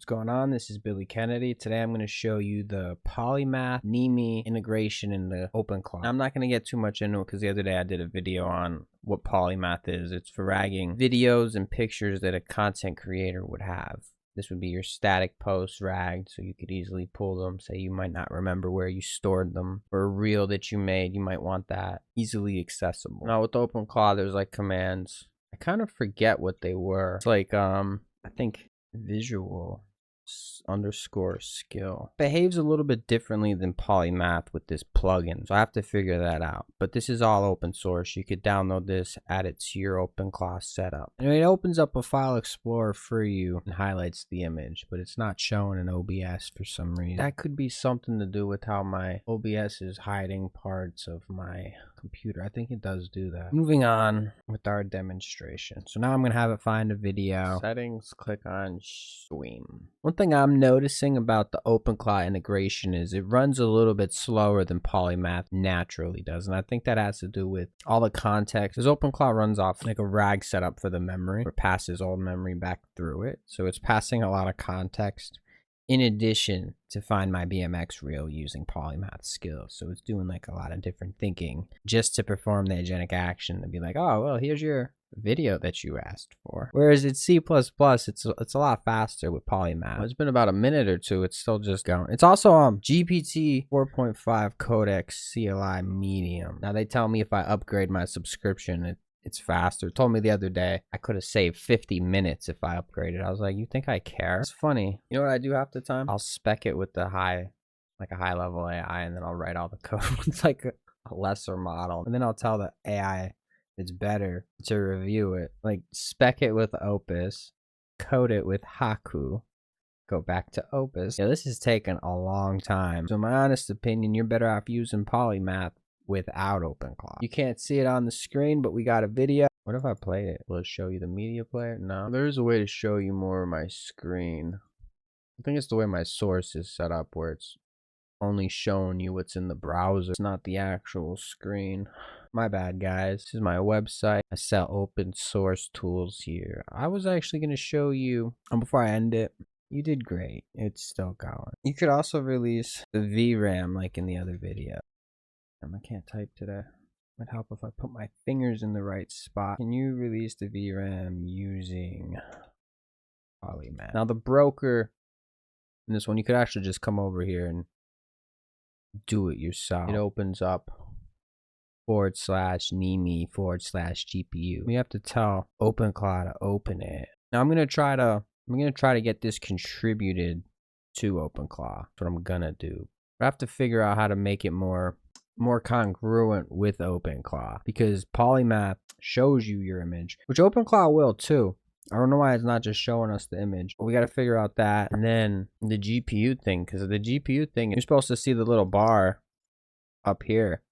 What's going on? This is Billy Kennedy. Today I'm going to show you the Polymath Mneme integration in the OpenClaw. Now, I'm not going to get too much into it because the other day I did a video on what Polymath is. It's for ragging videos and pictures that a content creator would have. This would be your static posts ragged, so you could easily pull them. Say you might not remember where you stored them, or a reel that you made, you might want that easily accessible. Now with OpenClaw, there's like commands. I kind of forget what they were. It's like I think visual underscore skill behaves a little bit differently than Polymath with this plugin, so I have to figure that out. But this is all open source. You could download this, add it to your OpenClaw setup, and it opens up a file explorer for you and highlights the image, but it's not showing in OBS for some reason. That could be something to do with how my OBS is hiding parts of my computer. I think it does do that. Moving on with our demonstration. So now I'm gonna have it find a video. Settings, click on stream. One thing I'm noticing about the OpenClaw integration is it runs a little bit slower than Polymath naturally does, and I think that has to do with all the context. This OpenClaw runs off like a RAG setup for the memory, or passes old memory back through it, so it's passing a lot of context in addition to find my BMX reel using Polymath skills. So it's doing like a lot of different thinking just to perform the agentic action and be like, oh, well, here's your video that you asked for. Whereas it's C++, it's a lot faster with Polymath. Well, it's been about a minute or two. It's still just going. It's also GPT 4.5 Codex CLI medium. Now they tell me if I upgrade my subscription, it's faster. It told me the other day I could have saved 50 minutes if I upgraded. I was like, you think I care? It's funny. You know what I do half the time? I'll spec it with the high level AI, and then I'll write all the code with like a lesser model. And then I'll tell the AI it's better to review it. Like spec it with Opus, code it with Haku, go back to Opus. Yeah, this has taken a long time. So in my honest opinion, you're better off using Polymath without OpenClaw. You can't see it on the screen, but we got a video. What if I played it? Will it show you the media player? No. There's a way to show you more of my screen. I think it's the way my source is set up, where it's only showing you what's in the browser. It's not the actual screen. My bad, guys. This is my website. I sell open source tools here. I was actually going to show you, and before I end it, you did great. It's still going. You could also release the VRAM like in the other video. I can't type today. Might help if I put my fingers in the right spot. Can you release the VRAM using Polymath? Now the broker in this one, you could actually just come over here and do it yourself. It opens up /Mneme /GPU. We have to tell OpenClaw to open it. Now I'm gonna try to get this contributed to OpenClaw. That's what I'm gonna do. But I have to figure out how to make it more congruent with OpenClaw, because Polymath shows you your image, which OpenClaw will too. I don't know why it's not just showing us the image, but we got to figure out that. And then the GPU thing, because the GPU thing, you're supposed to see the little bar up here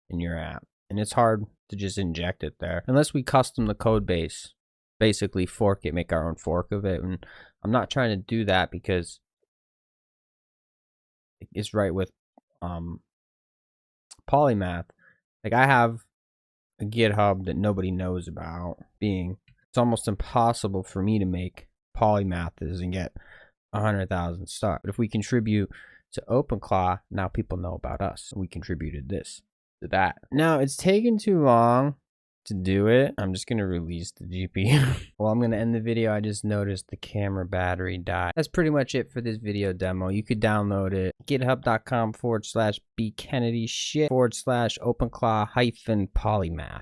in your app, and it's hard to just inject it there unless we custom the code base, basically fork it, make our own fork of it. And I'm not trying to do that because it's right with Polymath. Like I have a GitHub that nobody knows about, it's almost impossible for me to make Polymaths and get 100,000 stars. But if we contribute to OpenClaw, now people know about us. We contributed this to that. Now it's taken too long to do it. I'm just gonna release the GPU. Well, I'm gonna end the video. I just noticed the camera battery died. That's pretty much it for this video demo. You could download it, github.com/bkennedy shit /OpenClaw-Polymath.